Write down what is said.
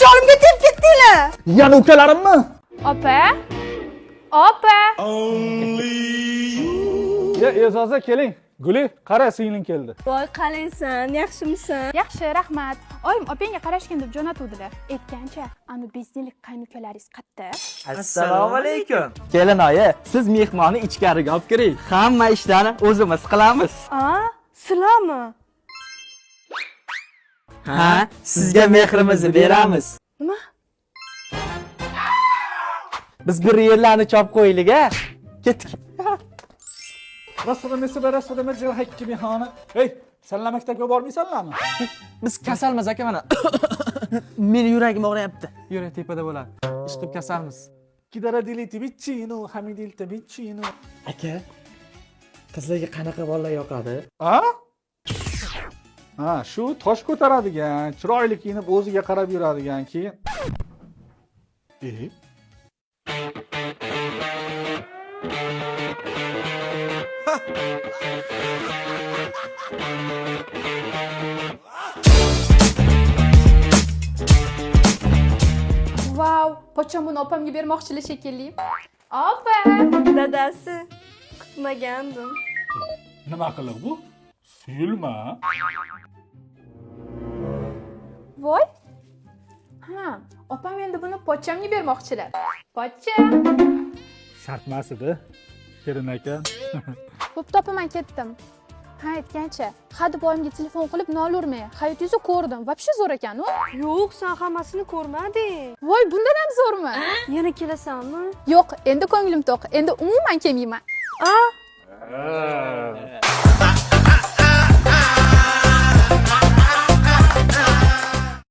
jolimga tep ketdinglar. Yana ukalarimmi? Opa? Opa? Ya E'zoza keling. Guli, qara singling keldi. Voy, qalaysan, yaxshimisan? Yaxshi, rahmat. Oyim opangga qarashgan deb jo'natuvdilar. Aytgancha, anu beznilik qaynukalaringiz qayerda? Assalomu alaykum. Kelin oyi, siz mehmonni ichkariga olib kiring. Hamma ishlarni o'zimiz qilamiz. Sizlarmi? Ha, sizga mehrimizni beramiz. Nima? Biz bir yerlarni chop qo'yaylik-a. Ketdik. Rasmada hakki mehmoni. Hey, senlar maktabga bormaysanlarmi? Biz kasalmiz aka mana. Meni yuragim og'riyapti. Yurak tepada bo'ladi. Ish qilib kasalmiz. Kidara diliti bichino, hamidilta bichino. Aka, qizlarga qanaqa bolalar yoqadi? Ha, shu tosh ko'taradigan, chiroyli kiyinib o'ziga qarab yuradigan keyin. Vau, pochcham buni opamga bermoqchilar shekilli. Opa! Dadasi, kutmagandim. Nima qiliq bu? Suyulma. Voy. Ha, opam endi buni pochchamga bermoqchilar. Pochcha. Shartmas edi. Shirin aka. Bo'p topaman ketdim. Ha, aytgancha, hadeb oyimga telefon qilib nolurmay. Hayotingizni ko'rdim. Vobshe zo'r ekan-u. Yo'q, sen hammasini ko'rmading. Voy, bundan ham zo'rmi? Yana kelasanmi? Yo'q, endi ko'nglim to'q. Endi umuman kelmayman.